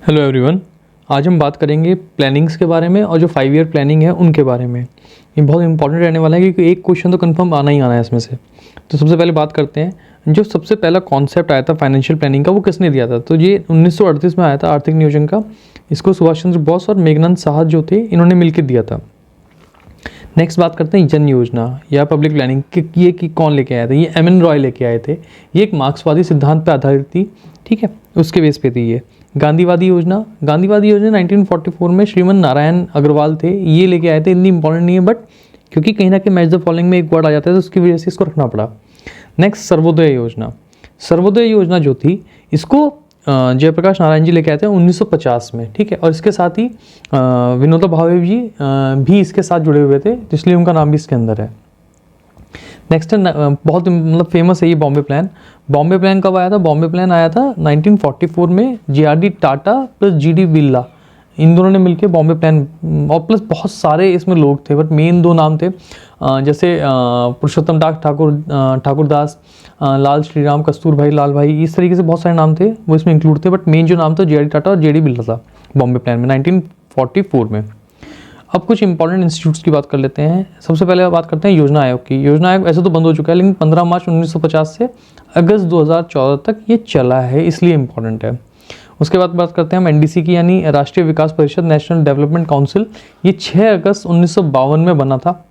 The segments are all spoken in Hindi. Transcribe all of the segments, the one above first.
Hello everyone. आज हम बात करेंगे प्लानिंग्स के बारे में और जो 5 ईयर प्लानिंग है उनके बारे में। ये बहुत इंपॉर्टेंट रहने वाला है क्योंकि एक क्वेश्चन तो कंफर्म आना ही आना है इसमें से। तो सबसे पहले बात करते हैं, जो सबसे पहला कॉन्सेप्ट आया था फाइनेंशियल प्लानिंग का वो किसने दिया था? तो ये 1938 में आया था, आर्थिक नियोजन का। इसको सुभाष चंद्र बोस और मेघनाथ साहा जो थे इन्होंने मिलकर दिया था। नेक्स्ट बात करते हैं जन योजना या पब्लिक प्लानिंग की कौन लेके आया था? ये एम.एन. रॉय लेके आए थे। ये एक मार्क्सवादी सिद्धांत पर आधारित थी, ठीक है, उसके बेस पे थी ये। गांधीवादी योजना 1944 में श्रीमन नारायण अग्रवाल थे, ये लेके आए थे। इतनी इंपॉर्टेंट नहीं है बट क्योंकि कहीं ना कहीं मैच द फॉलोइंग में एक वर्ड आ जाता है तो उसकी वजह से इसको रखना पड़ा। नेक्स्ट सर्वोदय योजना जो थी इसको जयप्रकाश नारायण जी लेके आए थे 1950 में, ठीक है। और इसके साथ ही विनोबा भावे जी भी इसके साथ जुड़े हुए थे, इसलिए उनका नाम भी इसके अंदर है। नेक्स्ट है बहुत मतलब फेमस है ये बॉम्बे प्लान। बॉम्बे प्लान कब आया था? बॉम्बे प्लान आया था 1944 में। जे.आर.डी. टाटा प्लस जी.डी. बिरला, इन दोनों ने मिलकर बॉम्बे प्लान, और प्लस बहुत सारे इसमें लोग थे बट मेन दो नाम थे, जैसे पुरुषोत्तम दास ठाकुरदास, लाल श्रीराम, कस्तूरभाई लाल भाई, इस तरीके से बहुत सारे नाम थे वो इसमें इंक्लूड थे। बट मेन जो नाम था जे.आर.डी. टाटा और जे.डी. बिरला था बॉम्बे प्लान में 1944 में। अब कुछ इंपॉर्टेंट इंस्टीट्यूट्स की बात कर लेते हैं। सबसे पहले बात करते हैं योजना आयोग की। योजना आयोग ऐसे तो बंद हो चुका है लेकिन 15 मार्च 1950 से अगस्त 2014 तक ये चला है, इसलिए इम्पॉर्टेंट है। उसके बाद बात करते हैं हम एनडीसी की, यानी राष्ट्रीय विकास परिषद, नेशनल डेवलपमेंट काउंसिल। ये 6 अगस्त 1952 में बना था।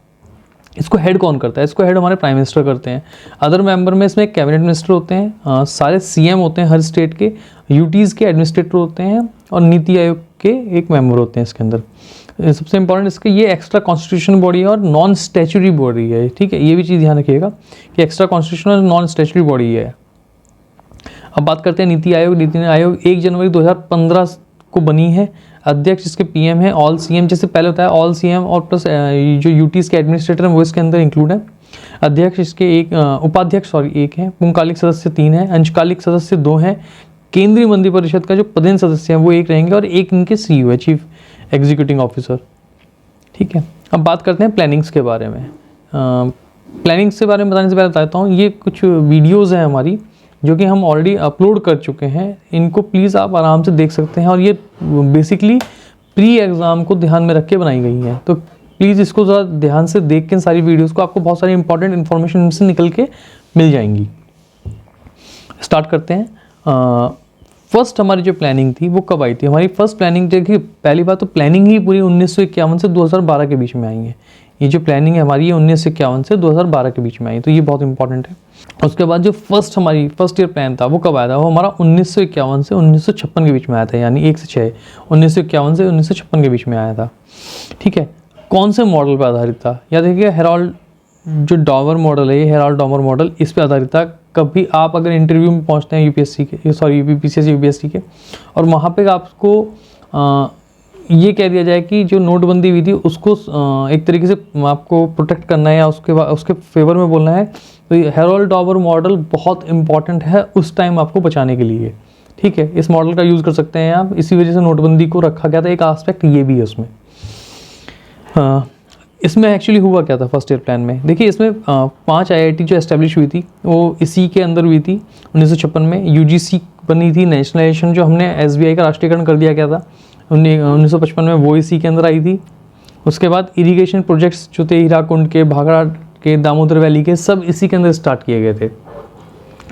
इसको हेड कौन करता है? इसको हेड हमारे प्राइम मिनिस्टर करते हैं। अदर मेंबर में इसमें कैबिनेट मिनिस्टर होते हैं, सारे सीएम होते हैं हर स्टेट के, यूटीज़ के एडमिनिस्ट्रेटर होते हैं और नीति आयोग के एक मेंबर होते हैं इसके अंदर। सबसे इंपॉर्टेंट इसके ये एक्स्ट्रा कॉन्स्टिट्यूशन बॉडी है और नॉन स्टैच्यूटरी बॉडी है, ठीक है। ये भी चीज़ ध्यान रखिएगा कि एक्स्ट्रा कॉन्स्टिट्यूशन और नॉन स्टैच्यूटरी बॉडी है। अब बात करते हैं नीति आयोग। नीति आयोग 1 जनवरी 2015 को बनी है। अध्यक्ष इसके पीएम है। ऑल सीएम, जैसे पहले होता है ऑल सीएम और प्लस जो यूटीज़ के एडमिनिस्ट्रेटर हैं वो इसके अंदर इंक्लूड है। अध्यक्ष इसके एक, उपाध्यक्ष एक है, पूर्णकालिक सदस्य 3 हैं, अंशकालिक सदस्य 2 हैं। केंद्रीय मंत्रिपरिषद का जो पदेन सदस्य हैं वो 1 रहेंगे और एक इनके सीईओ है, चीफ एग्जीक्यूटिव ऑफिसर, ठीक है। अब बात करते हैं प्लानिंग्स के बारे में। प्लानिंग्स के बारे में बताने से पहले बताता हूँ, ये कुछ वीडियोज़ हैं हमारी जो कि हम ऑलरेडी अपलोड कर चुके हैं। इनको प्लीज़ आप आराम से देख सकते हैं और ये बेसिकली प्री एग्ज़ाम को ध्यान में रख के बनाई गई हैं। तो प्लीज़ इसको ज़रा ध्यान से देख के सारी वीडियोज़ को, आपको बहुत सारी इंपॉर्टेंट इन्फॉर्मेशन इनसे निकल के मिल जाएंगी। स्टार्ट करते हैं। फर्स्ट हमारी जो प्लानिंग थी वो कब आई थी? हमारी फर्स्ट प्लानिंग, देखिए पहली बात तो प्लानिंग ही पूरी 1951 से 2012 के बीच में आई है। ये जो प्लानिंग है हमारी ये 1951 से 2012 के बीच में आई, तो ये बहुत इंपॉर्टेंट है। उसके बाद जो हमारी फर्स्ट ईयर प्लान था वो कब आया था? वो हमारा 1951 से 1956 के बीच में आया था, यानी 1 से 6, 1951 से 1956 के बीच में आया था, ठीक है। कौन से मॉडल पर आधारित था? या देखिए हेराल्ड जो डॉमर मॉडल है, ये हेराल्ड डॉमर मॉडल इस पर आधारित था। कभी आप अगर इंटरव्यू में पहुंचते हैं यूपीएससी के, सॉरी यूपीएससी यूपीएससी के, और वहाँ पे आपको ये कह दिया जाए कि जो नोटबंदी हुई थी उसको एक तरीके से आपको प्रोटेक्ट करना है या उसके फेवर में बोलना है, तो ये हेराल्ड डॉमर मॉडल बहुत इंपॉर्टेंट है उस टाइम आपको बचाने के लिए, ठीक है। इस मॉडल का यूज़ कर सकते हैं आप, इसी वजह से नोटबंदी को रखा गया था। एक एस्पेक्ट ये भी है उसमें। इसमें एक्चुअली हुआ क्या था फर्स्ट ईयर प्लान में? देखिए इसमें 5 आईआईटी जो एस्टेब्लिश हुई थी वो इसी के अंदर हुई थी 1956 में। यूजीसी बनी थी, नेशनलाइजेशन जो हमने एसबीआई का राष्ट्रीयकरण कर दिया गया था 1955 में, वो इसी के अंदर आई थी। उसके बाद इरिगेशन प्रोजेक्ट्स जो थे हीराकुंड के, भाखड़ा के, दामोदर वैली के, सब इसी के अंदर स्टार्ट किए गए थे,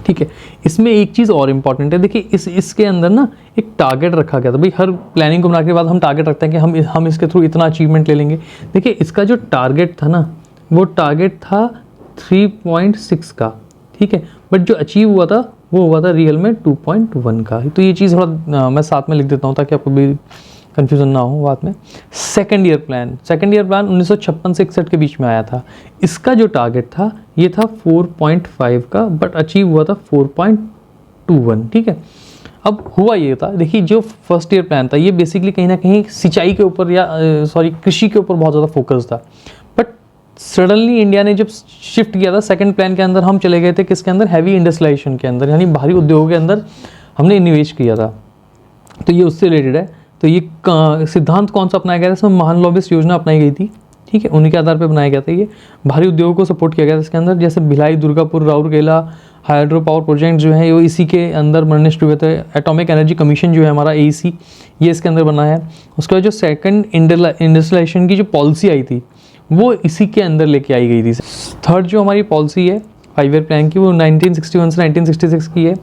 ठीक है। इसमें एक चीज़ और इम्पॉर्टेंट है, देखिए इसके अंदर ना एक टारगेट रखा गया था। भाई हर प्लानिंग को बनाने के बाद हम टारगेट रखते हैं कि हम इसके थ्रू इतना अचीवमेंट ले लेंगे। देखिए इसका जो टारगेट था ना वो टारगेट था 3.6 का, ठीक है, बट जो अचीव हुआ था वो हुआ था रियल में 2.1 का। तो ये चीज़ थोड़ा मैं साथ में लिख देता हूँ ताकि आपको भी कन्फ्यूज़न ना हो बाद में। सेकेंड ईयर प्लान 1956 से 61 के बीच में आया था। इसका जो टारगेट था ये था 4.5 का, बट अचीव हुआ था 4.21, ठीक है। अब हुआ ये था, देखिए जो फर्स्ट ईयर प्लान था ये बेसिकली कहीं ना कहीं सिंचाई के ऊपर या कृषि के ऊपर बहुत ज़्यादा फोकस था। बट सडनली इंडिया ने जब शिफ्ट किया था सेकेंड प्लान के अंदर, हम चले गए थे किसके अंदर? हैवी इंडस्ट्रियलाइजेशन के अंदर, यानी भारी उद्योगों के अंदर हमने निवेश किया था। तो ये उससे रिलेटेड है। तो ये सिद्धांत कौन सा अपनाया गया था? इसमें महालनोबिस योजना अपनाई गई थी, ठीक है, उन्हीं के आधार पे बनाया गया था ये। भारी उद्योगों को सपोर्ट किया गया था इसके अंदर, जैसे Bhilai, Durgapur, Rourkela hydro power project जो है वो इसी के अंदर बनने शुरू हुए थे। एटॉमिक एनर्जी कमीशन जो है हमारा AEC, ये इसके अंदर बना है। उसके बाद जो सेकंड इंडस्ट्रियलाइजेशन की जो पॉलिसी आई थी वो इसी के अंदर लेके आई गई थी। थर्ड जो हमारी पॉलिसी है 5 ईयर प्लान की, वो 1961 से 1966 की है।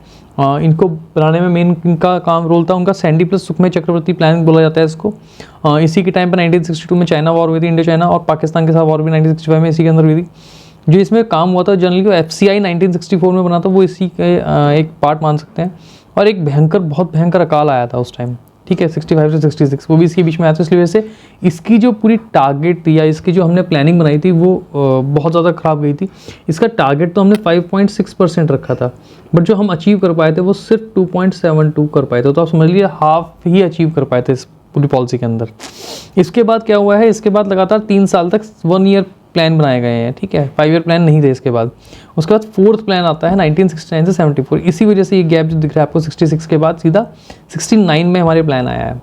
इनको बनाने में मेन इनका काम रोल था उनका सैंडी प्लस सुखमय चक्रवर्ती प्लान बोला जाता है इसको। इसी के टाइम पर 1962 में चाइना वॉर हुई थी, इंडो चाइना, और पाकिस्तान के साथ वॉर भी 1965 में इसी के अंदर हुई थी। जो इसमें काम हुआ था जनरली वो FCI 1964 में बना था, वो इसी के एक पार्ट मान सकते हैं। और एक बहुत भयंकर अकाल आया था उस टाइम, ठीक है, 65 से 66, वो भी इसके बीच में आया था। इसलिए वजह से इसकी जो पूरी टारगेट थी या इसकी जो हमने प्लानिंग बनाई थी वो बहुत ज़्यादा ख़राब गई थी। इसका टारगेट तो हमने 5.6% रखा था, बट जो हम अचीव कर पाए थे वो सिर्फ 2.72 कर पाए थे। तो आप समझ लीजिए हाफ ही अचीव कर पाए थे इस पूरी पॉलिसी के अंदर। इसके बाद क्या हुआ है, इसके बाद लगातार 3 साल तक 1 ईयर प्लान बनाए गए हैं, ठीक है, 5 ईयर प्लान नहीं थे इसके बाद। उसके बाद 4th प्लान आता है 1969 से 74। इसी वजह से ये गैप जो दिख रहा है आपको 66 के बाद सीधा 69 में हमारे प्लान आया है।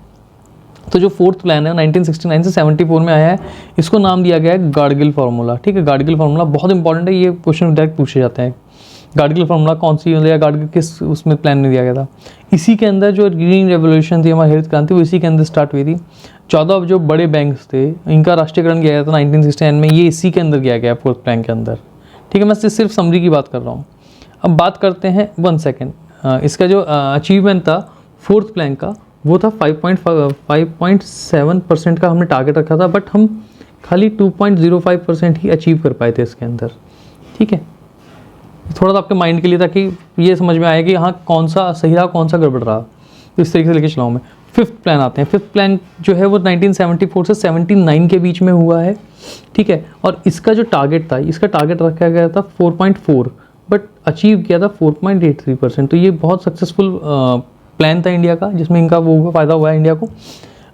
तो जो 4th प्लान है 1969 से 74 में आया है, इसको नाम दिया गया है गाडगिल फार्मूला, ठीक है। गाडगिल फार्मूला बहुत इंपॉर्टेंट है, ये क्वेश्चन डायरेक्ट पूछे जाते हैं। गाडगिल फार्मूला कौन सी या गाडगिल किस उसमें प्लान में दिया गया था। इसी के अंदर जो ग्रीन रेवोल्यूशन थी, हमारी हरित क्रांति, वो इसी के अंदर स्टार्ट हुई थी। 14 जो बड़े बैंक्स थे इनका राष्ट्रीयकरण किया गया था 1969 में, ये इसी के अंदर किया गया 4th प्लान के अंदर, ठीक है। मैं सिर्फ समरी की बात कर रहा हूँ। अब बात करते हैं 1 सेकेंड, इसका जो अचीवमेंट था 4th प्लान का वो था 5.7% का हमने टारगेट रखा था, बट हम खाली 2.05% ही अचीव कर पाए थे इसके अंदर, ठीक है। थोड़ा सा आपके माइंड के लिए, ताकि ये समझ में आए कि हाँ कौन सा सही रहा कौन सा गड़बड़ रहा, तो इस तरीके से लेके चलाऊँ मैं। 5th प्लान आते हैं। 5th प्लान जो है वो 1974 से 79 के बीच में हुआ है, ठीक है। और इसका जो टारगेट था, इसका टारगेट रखा गया था 4.4, बट अचीव किया था 4.83%। तो ये बहुत सक्सेसफुल प्लान था इंडिया का, जिसमें इनका वो फ़ायदा हुआ है इंडिया को।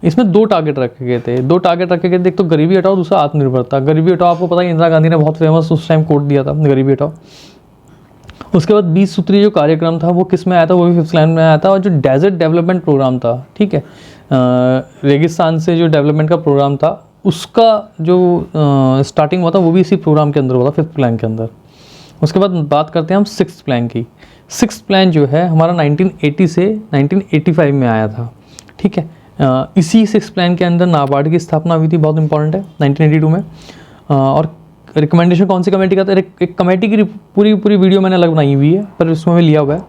इसमें 2 टारगेट रखे गए थे, 2 टारगेट रखे गए थे, एक तो गरीबी हटाओ, दूसरा आत्मनिर्भरता। गरीबी हटाओ आपको पता है इंदिरा गांधी ने बहुत फेमस उस टाइम कोट दिया था, गरीबी हटाओ। उसके बाद 20 सूत्रीय जो कार्यक्रम था वो किस में आया था, वो भी 5th प्लान में आया था। और जो डेजर्ट डेवलपमेंट प्रोग्राम था, ठीक है, रेगिस्तान से जो डेवलपमेंट का प्रोग्राम था उसका जो स्टार्टिंग हुआ था वो भी इसी प्रोग्राम के अंदर हुआ था 5th प्लान के अंदर। उसके बाद बात करते हैं हम 6th प्लान की। 6th प्लान जो है हमारा 1980 से 1985 में आया था, ठीक है। इसी 6th प्लान के अंदर नाबार्ड की स्थापना हुई थी, बहुत इंपॉर्टेंट है, 1982 में। और रिकमेंडेशन कौन सी कमेटी का था, एक कमेटी की पूरी वीडियो मैंने अलग बनाई हुई है, पर उसमें मैं लिया हुआ है।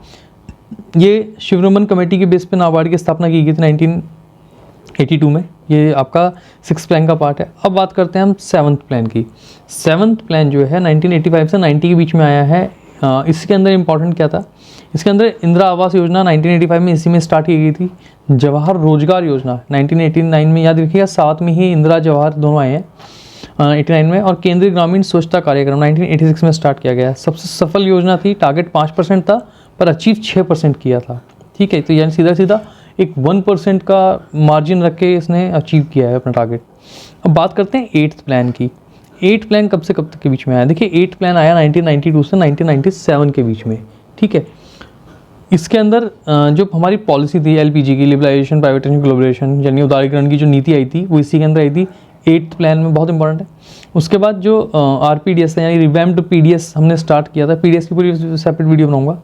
ये शिवरमन कमेटी के बेस पे नाबार्ड की स्थापना की गई थी 1982 में। ये आपका 6th प्लान का पार्ट है। अब बात करते हैं हम 7th प्लान की। 7th प्लान जो है 1985 से 90 के बीच में आया है। इसके अंदर इंपॉर्टेंट क्या था, इसके अंदर इंदिरा आवास योजना 1985 में इसी में स्टार्ट की गई थी। जवाहर रोजगार योजना 1989 में, याद रखिएगा साथ में ही इंदिरा जवाहर दोनों आए हैं 89 में। और केंद्रीय ग्रामीण स्वच्छता कार्यक्रम 1986 में स्टार्ट किया गया। सबसे सफल योजना थी, टारगेट 5% था पर अचीव 6% किया था, ठीक है। तो यानी सीधा सीधा एक 1% का मार्जिन रख के इसने अचीव किया है अपना टारगेट। अब बात करते हैं 8th प्लान की। 8th प्लान कब से कब तक के बीच में आया, देखिए 8th प्लान आया 1992 से 1997 के बीच में, ठीक है। इसके अंदर जो हमारी पॉलिसी थी LPG की, लिबरलाइजेशन, प्राइवेटाइजेशन, ग्लोबलाइजेशन, यानी उदारीकरण की जो नीति आई थी वो इसी के अंदर आई थी 8th प्लान में, बहुत इंपॉर्टेंट है। उसके बाद जो RPDS है यानी रिवैम्प्ड PDS हमने स्टार्ट किया था, PDS की पूरी सेपरेट वीडियो बनाऊंगा,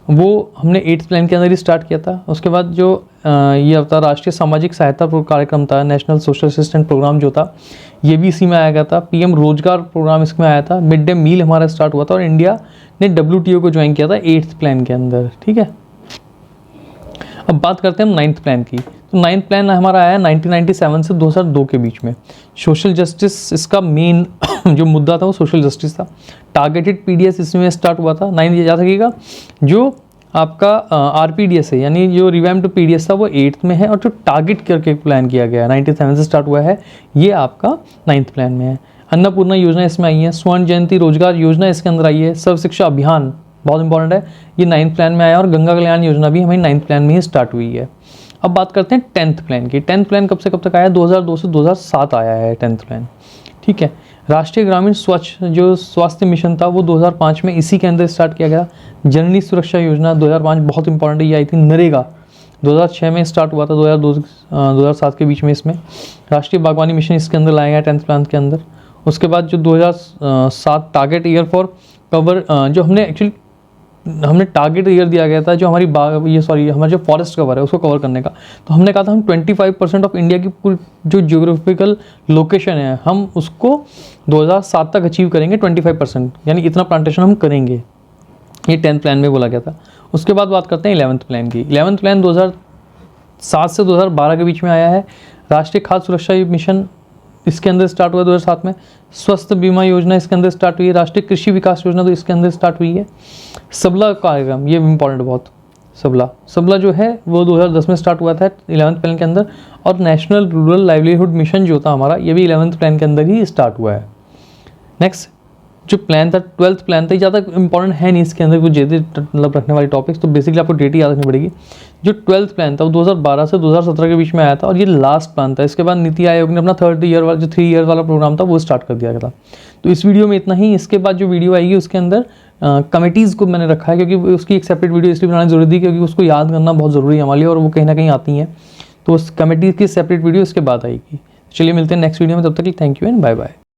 वो हमने 8th प्लान के अंदर ही स्टार्ट किया था। उसके बाद जो ये होता राष्ट्रीय सामाजिक सहायता कार्यक्रम था, नेशनल सोशल असिस्टेंट प्रोग्राम जो था, ये भी इसी में आया गया था। PM रोजगार प्रोग्राम इसमें आया था। मिड डे मील हमारा स्टार्ट हुआ था और इंडिया ने WTO को ज्वाइन किया था 8th प्लान के अंदर, ठीक है। अब बात करते हैं 9th प्लान की। तो 9th प्लान हमारा आया 1997 से 2002 के बीच में। सोशल जस्टिस इसका मेन जो मुद्दा था वो सोशल जस्टिस था। टारगेटेड PDS इसमें स्टार्ट हुआ था। 9 ये याद रखिएगा, जो आपका RPDS है यानी जो रिवैम्प्ड PDS था वो 8th में है, और जो टारगेट करके प्लान किया गया है 97 से स्टार्ट हुआ है, ये आपका 9th प्लान में है। अन्नपूर्णा योजना इसमें आई है। स्वर्ण जयंती रोजगार योजना इसके अंदर आई है। सर्व शिक्षा अभियान बहुत इंपॉर्टेंट है, ये 9th प्लान में आया। और गंगा कल्याण योजना भी हमारी 9th प्लान में ही स्टार्ट हुई है। अब बात करते हैं 10th प्लान की। 10th प्लान कब से कब तक आया, 2002 से 2007 आया है 10th प्लान, ठीक है। राष्ट्रीय ग्रामीण स्वच्छ जो स्वास्थ्य मिशन था वो 2005 में इसी के अंदर स्टार्ट किया गया। जननी सुरक्षा योजना 2005 बहुत इंपॉर्टेंट है, ये आई थी। नरेगा 2006 में स्टार्ट हुआ था, 2007 के बीच में इसमें राष्ट्रीय बागवानी मिशन इसके अंदर लाया गया 10th प्लान के अंदर। उसके बाद जो 2007 टारगेट ईयर फॉर कवर, जो हमने टारगेट ईयर दिया गया था जो हमारा जो फॉरेस्ट कवर है उसको कवर करने का, तो हमने कहा था हम 25% ऑफ इंडिया की पूरी जो जियोग्राफिकल लोकेशन है हम उसको 2007 तक अचीव करेंगे 25%, यानी इतना प्लांटेशन हम करेंगे, ये 10th प्लान में बोला गया था। उसके बाद बात करते हैं 11th प्लान की। 11th प्लान 2007 से 2012 के बीच में आया है। राष्ट्रीय खाद्य सुरक्षा मिशन इसके अंदर स्टार्ट हुआ 2007 में। स्वास्थ्य बीमा योजना इसके अंदर स्टार्ट हुई है। राष्ट्रीय कृषि विकास योजना तो इसके अंदर स्टार्ट हुई है। सबला कार्यक्रम, ये इंपॉर्टेंट बहुत, सबला जो है वो 2010 में स्टार्ट हुआ था 11th प्लान के अंदर। और नेशनल रूरल लाइवलीहुड मिशन जो था हमारा, ये भी 11th प्लान के अंदर ही स्टार्ट हुआ है। नेक्स्ट जो प्लान था 12th प्लान था, ज़्यादा इंपॉर्टेंट है नहीं इसके अंदर कुछ ज़्यादा मतलब रखने वाली टॉपिक्स, तो बेसिकली आपको डेट ही याद रखनी पड़ेगी। जो 12th प्लान था वो 2012 से 2017 के बीच में आया था और ये लास्ट प्लान था। इसके बाद नीति आयोग ने अपना 3 ईयर वाला प्रोग्राम था वो स्टार्ट कर दिया गया था। तो इस वीडियो में इतना ही। इसके बाद जो वीडियो आएगी उसके अंदर कमिटीज़ को मैंने रखा है, क्योंकि उसकी एक सेपरेट वीडियो इसलिए बनानी जरूरी थी क्योंकि उसको याद करना बहुत ज़रूरी है हमारे लिए और वो कहीं ना कहीं आती हैं, तो उस कमिटी की सेपरेट वीडियो इसके बाद आएगी। चलिए मिलते हैं नेक्स्ट वीडियो में, तब तक के लिए thank you and bye bye.